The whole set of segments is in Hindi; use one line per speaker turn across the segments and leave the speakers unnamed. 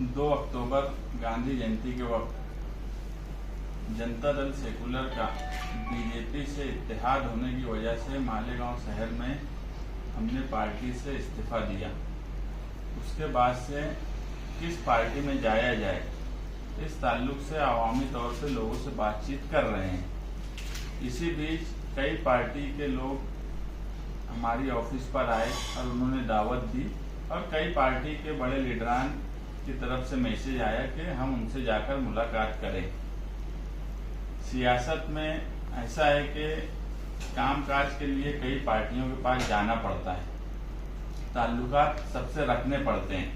2 अक्टूबर गांधी जयंती के वक्त जनता दल सेकुलर का बीजेपी से इत्तेहाद होने की वजह से मालेगांव शहर में हमने पार्टी से इस्तीफा दिया। उसके बाद से किस पार्टी में जाया जाए इस ताल्लुक से अवामी तौर से लोगों से बातचीत कर रहे हैं। इसी बीच कई पार्टी के लोग हमारी ऑफिस पर आए और उन्होंने दावत दी और कई पार्टी के बड़े लीडरान की तरफ से मैसेज आया कि हम उनसे जाकर मुलाकात करें। सियासत में ऐसा है कि कामकाज के लिए कई पार्टियों के पास जाना पड़ता है, ताल्लुकात सबसे रखने पड़ते हैं।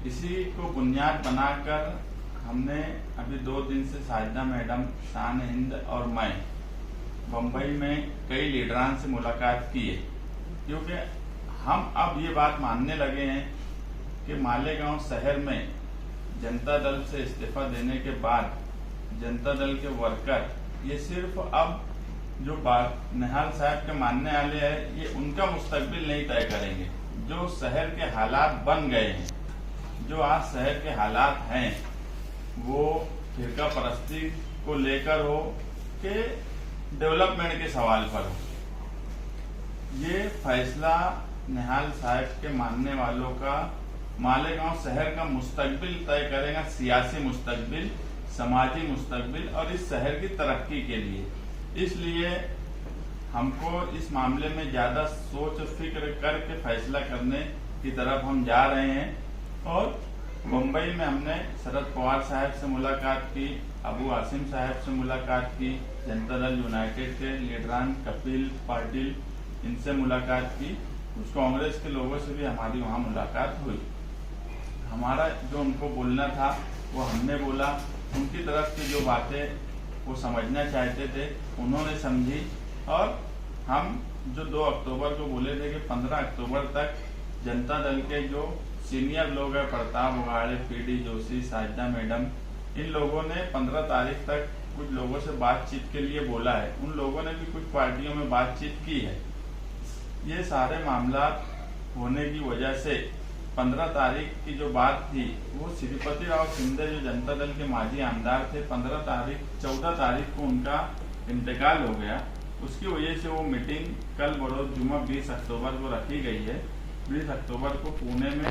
इसी को बुनियाद बनाकर हमने अभी 2 दिन से साजिदा मैडम, शान हिंद और मैं बम्बई में कई लीडरान से मुलाकात की है, क्योंकि हम अब ये बात मानने लगे हैं कि मालेगांव शहर में जनता दल से इस्तीफा देने के बाद जनता दल के वर्कर ये सिर्फ अब जो बात निहाल साहब के मानने वाले हैं ये उनका मुस्तकबिल नहीं तय करेंगे। जो शहर के हालात बन गए हैं, जो आज शहर के हालात हैं, वो फिरका परस्ती को लेकर हो कि डेवलपमेंट के सवाल पर हो, ये फैसला निहाल साहब के मानने वालों का मालेगांव शहर का मुस्तकबिल तय करेगा। सियासी मुस्तकबिल, समाजी मुस्तकबिल और इस शहर की तरक्की के लिए। इसलिए हमको इस मामले में ज्यादा सोच फिक्र करके फैसला करने की तरफ हम जा रहे हैं। और मुंबई में हमने शरद पवार साहब से मुलाकात की, अबू आसिम साहब से मुलाकात की, जनता दल यूनाइटेड के लीडरान कपिल पाटिल इनसे मुलाकात की, कुछ कांग्रेस के लोगों से भी हमारी वहाँ मुलाकात हुई। हमारा जो उनको बोलना था वो हमने बोला, उनकी तरफ से जो बातें वो समझना चाहते थे उन्होंने समझी। और हम जो 2 अक्टूबर को बोले थे कि 15 अक्टूबर तक जनता दल के जो सीनियर लोग हैं, प्रताप उगाड़े, पीडी जोशी, साजिदा मैडम, इन लोगों ने 15 तारीख तक कुछ लोगों से बातचीत के लिए बोला है। उन लोगों ने भी कुछ पार्टियों में बातचीत की है। ये सारे मामला होने की वजह से 15 तारीख की जो बात थी वो श्रीपति राव शिंदे जो जनता दल के माजी आमदार थे, 14 तारीख को उनका इंतकाल हो गया। उसकी वजह से वो मीटिंग कल बरोज जुमा 20 अक्टूबर को रखी गई है। 20 अक्टूबर को पुणे में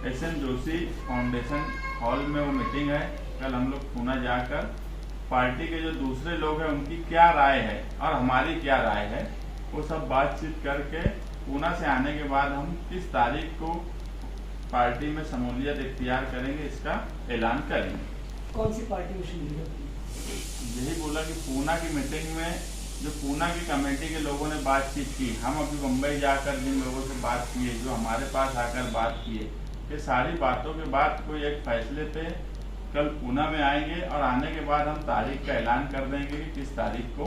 एस.एन. जोशी फाउंडेशन हॉल में वो मीटिंग है। कल हम लोग पुणे जाकर पार्टी के जो दूसरे लोग हैं उनकी क्या राय है और हमारी क्या राय है वो सब बातचीत करके पुणे से आने के बाद हम किस तारीख को पार्टी में शमूलियत इख्तियार करेंगे इसका ऐलान करेंगे।
कौन सी पार्टी में शमूलियत?
यही बोला कि पुणे की मीटिंग में जो पुणे की कमेटी के लोगों ने बातचीत की, हम अभी मुंबई जाकर जिन लोगों से बात किए, जो हमारे पास आकर बात किए, ये सारी बातों के बाद कोई एक फैसले पे कल पुणे में आएंगे और आने के बाद हम तारीख का ऐलान कर देंगे कि किस तारीख को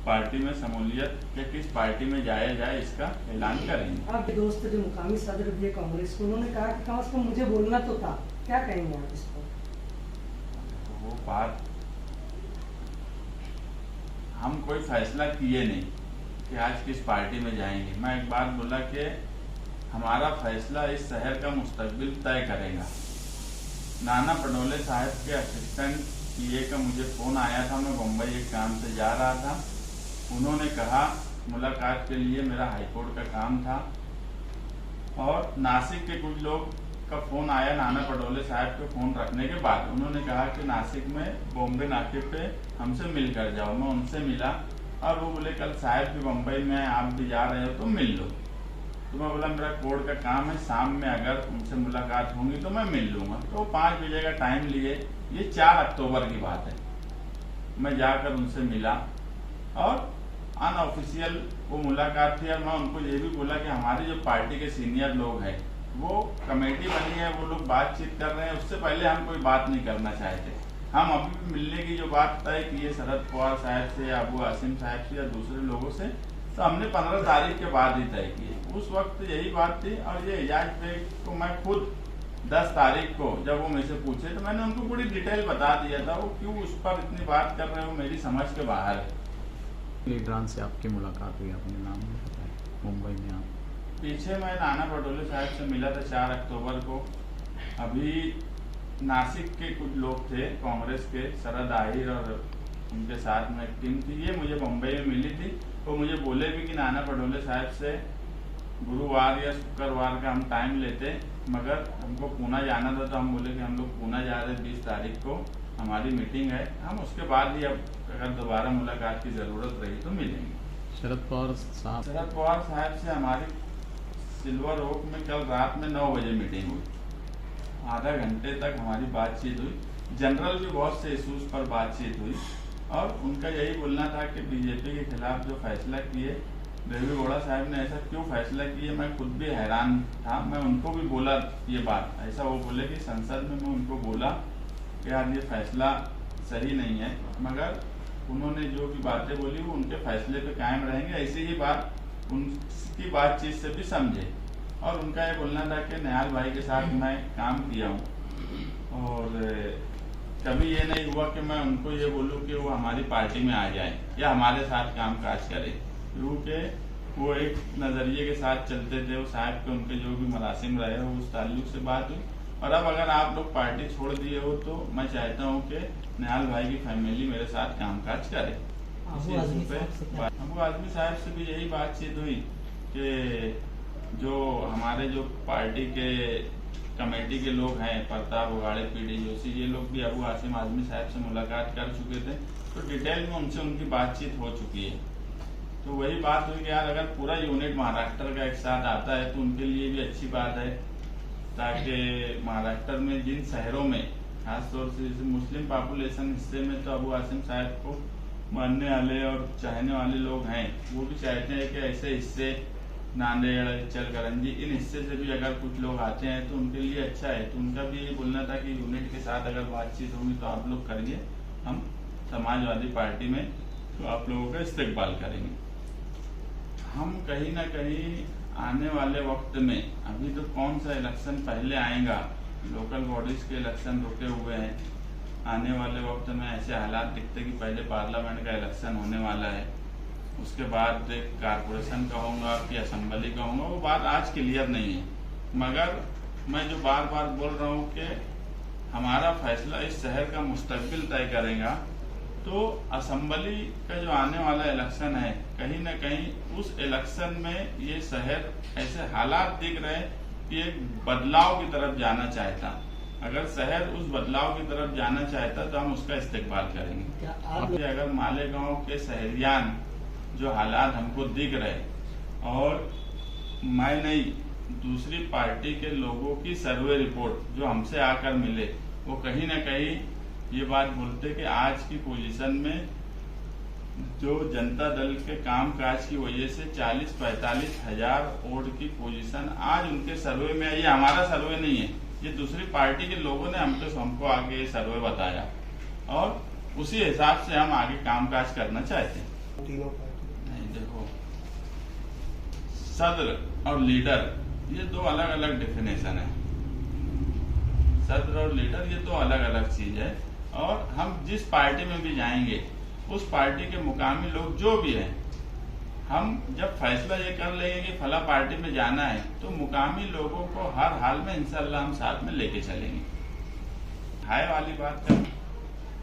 पार्टी में शमूलियत या किस पार्टी में जाया जाए इसका ऐलान करेंगे।
आपके दोस्त जो मुकामी सदर भी कांग्रेस को, उन्होंने कहा कि कम से कम मुझे बोलना तो था, क्या कहेंगे आप इस पर?
वो बात हम कोई फैसला किए नहीं कि आज किस पार्टी में जाएंगे। मैं एक बात बोला कि हमारा फैसला इस शहर का मुस्तकबिल तय करेगा। नाना पटोले साहब के असिस्टेंट पीए का मुझे फोन आया था, मैं मुंबई एक काम से जा रहा था। उन्होंने कहा मुलाकात के लिए, मेरा हाईकोर्ट का काम था। और नासिक के कुछ लोग का फोन आया नाना पटोले साहब के फोन रखने के बाद। उन्होंने कहा कि नासिक में बॉम्बे नाके पे हमसे मिल कर जाओ। मैं उनसे मिला और वो बोले कल साहब भी मुंबई में, आप भी जा रहे हो तो मिल लो। तो मैं बोला मेरा कोर्ट का काम है, शाम में अगर उनसे मुलाकात होंगी तो मैं मिल लूंगा। तो 5 बजे का टाइम लिए, ये 4 अक्टूबर की बात है। मैं जाकर उनसे मिला और अनऑफिशियल वो मुलाकात थी। और मैं उनको ये भी बोला कि हमारी जो पार्टी के सीनियर लोग हैं, वो कमेटी बनी है, वो लोग बातचीत कर रहे हैं, उससे पहले हम कोई बात नहीं करना चाहते। हम अभी भी मिलने की जो बात तय की है शरद पवार साहब से या अबू आसिम साहब से या दूसरे लोगों से, तो हमने 15 तारीख के बाद ही तय की है। उस वक्त यही बात थी। और ये एजाज बेग को मैं खुद 10 तारीख को जब वो मुझसे पूछे तो मैंने उनको पूरी डिटेल बता दिया था। वो क्यों उस पर इतनी बात कर रहे हो मेरी समझ के बाहर है।
लीडरान से आपकी मुलाकात हुई, आपने नाम नहीं बताया। मुंबई में आप
पीछे मैं नाना पटोले साहब से मिला था 4 अक्टूबर को। अभी नासिक के कुछ लोग थे कांग्रेस के, शरद आहिर और उनके साथ में एक टीम थी। ये मुझे मुंबई में मिली थी। वो मुझे बोले भी कि नाना पटोले साहब से गुरुवार या शुक्रवार का हम टाइम लेते, मगर हमको पूना जाना था। तो हम बोले कि हम लोग पूना जा रहे 20 तारीख को, हमारी मीटिंग है, हम उसके बाद ही अब अगर दोबारा मुलाकात की ज़रूरत रही तो मिलेंगे।
शरद पवार
साहब से हमारी सिल्वर ओक में कल रात में 9 बजे मीटिंग हुई। आधा घंटे तक हमारी बातचीत हुई। जनरल भी बहुत से इशूज पर बातचीत हुई और उनका यही बोलना था कि बीजेपी के खिलाफ जो फैसला किए, देवेगौड़ा साहब ने ऐसा क्यों फैसला किए, मैं खुद भी हैरान था। मैं उनको भी बोला ये बात, ऐसा वो बोले कि संसद में मैं उनको बोला कि यार ये फैसला सही नहीं है, मगर उन्होंने जो भी बातें बोली वो उनके फैसले पे कायम रहेंगे। ऐसी ही बात उनकी बातचीत से भी समझे। और उनका ये बोलना था कि निहाल भाई के साथ मैं काम किया हूँ और कभी ये नहीं हुआ कि मैं उनको ये बोलूँ कि वो हमारी पार्टी में आ जाए या हमारे साथ काम काज करे, क्योंकि वो एक नज़रिए के साथ चलते थे। वो साहब के उनके जो भी मरासिम रहे हो उस ताल्लुक से बात हुई। और अब अगर आप लोग पार्टी छोड़ दिए हो तो मैं चाहता हूँ कि निहाल भाई की फैमिली मेरे साथ कामकाज करे। अबू आजमी साहब से भी यही बातचीत हुई कि जो हमारे जो पार्टी के कमेटी के लोग हैं, प्रताप उगाड़े, पीडी जोशी, ये लोग भी अबू आसिम आजमी साहब से मुलाकात कर चुके थे, तो डिटेल में उनसे उनकी बातचीत हो चुकी है। तो वही बात हुई कि यार अगर पूरा यूनिट महाराष्ट्र का एक साथ आता है तो उनके लिए भी अच्छी बात है, ताकि महाराष्ट्र में जिन शहरों में खासतौर से जैसे मुस्लिम पॉपुलेशन हिस्से में तो अबू आसिम साहब को मानने वाले और चाहने वाले लोग हैं, वो भी चाहते हैं कि ऐसे हिस्से नांदेड़, चलकरंजी, इन हिस्से से भी अगर कुछ लोग आते हैं तो उनके लिए अच्छा है। तो उनका भी ये बोलना था कि यूनिट के साथ अगर बातचीत होगी तो आप लोग करिए, हम समाजवादी पार्टी में तो आप लोगों का इस्तेकबाल करेंगे। हम कहीं ना कहीं आने वाले वक्त में, अभी तो कौन सा इलेक्शन पहले आएगा, लोकल बॉडीज के इलेक्शन रुके हुए हैं, आने वाले वक्त में ऐसे हालात दिखते कि पहले पार्लियामेंट का इलेक्शन होने वाला है, उसके बाद कारपोरेशन का होगा कि असेंबली का होगा, वो बात आज क्लियर नहीं है। मगर मैं जो बार बार बोल रहा हूँ कि हमारा फैसला इस शहर का मुस्तकबिल तय करेगा। तो असेंबली का जो आने वाला इलेक्शन है, कहीं ना कहीं उस इलेक्शन में ये शहर ऐसे हालात दिख रहे कि एक बदलाव की तरफ जाना चाहता। अगर शहर उस बदलाव की तरफ जाना चाहता तो हम उसका इस्तेकबाल करेंगे। अगर मालेगांव के शहरियान जो हालात हमको दिख रहे, और मैं नहीं, दूसरी पार्टी के लोगों की सर्वे रिपोर्ट जो हमसे आकर मिले, वो कहीं ना कहीं ये बात बोलते कि आज की पोजीशन में जो जनता दल के कामकाज की वजह से 40-45 हजार वोट की पोजीशन आज उनके सर्वे में, ये हमारा सर्वे नहीं है, ये दूसरी पार्टी के लोगों ने हमको आगे सर्वे बताया और उसी हिसाब से हम आगे कामकाज करना चाहते हैं। नहीं, देखो, सदर और लीडर ये दो अलग अलग डेफिनेशन है। सदर और लीडर ये दो अलग अलग चीज है। और हम जिस पार्टी में भी जाएंगे, उस पार्टी के मुकामी लोग जो भी हैं, हम जब फैसला ये कर लेंगे कि फला पार्टी में जाना है, तो मुकामी लोगों को हर हाल में इंशाल्लाह हम साथ में लेके चलेंगे। हाय वाली बात कर,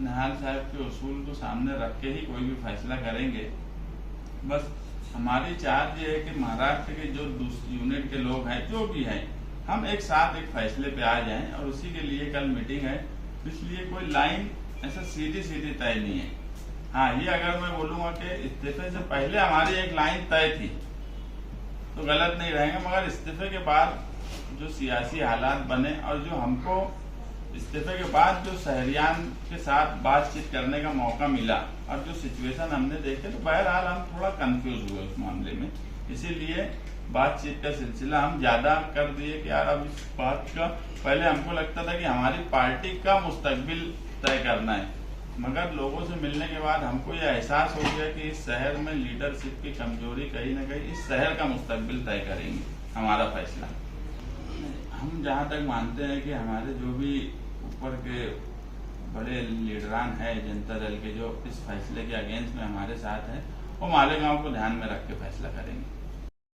निहाल साहब के उसूल को सामने रख के ही कोई भी फैसला करेंगे। बस हमारी चार्ज ये है कि महाराष्ट्र के जो यूनिट के लोग हैं, जो भी हैं, हम एक साथ एक फैसले पे आ जाएं, और उसी के लिए कल मीटिंग है। इसलिए कोई लाइन ऐसा सीधी सीधी तय नहीं है। हाँ, ये अगर मैं बोलूंगा कि इस्तीफे से पहले हमारी एक लाइन तय थी तो गलत नहीं रहेगा, मगर इस्तीफे के बाद जो सियासी हालात बने और जो हमको इस्तीफे के बाद जो शहरियान के साथ बातचीत करने का मौका मिला और जो सिचुएशन हमने देखे, तो बहरहाल हम थोड़ा कंफ्यूज हुए उस मामले में। इसीलिए बातचीत का सिलसिला हम ज्यादा कर दिए कि यार अब इस बात का, पहले हमको लगता था कि हमारी पार्टी का मुस्तकबिल तय करना है, मगर लोगों से मिलने के बाद हमको यह एहसास हो गया कि इस शहर में लीडरशिप की कमजोरी कहीं ना कहीं इस शहर का मुस्तकबिल तय करेंगे हमारा फैसला। हम जहाँ तक मानते हैं कि हमारे जो भी ऊपर के बड़े लीडरान हैं जनता दल के, जो इस फैसले के अगेंस्ट में हमारे साथ हैं, वो मालेगांव को ध्यान में रख के फैसला करेंगे।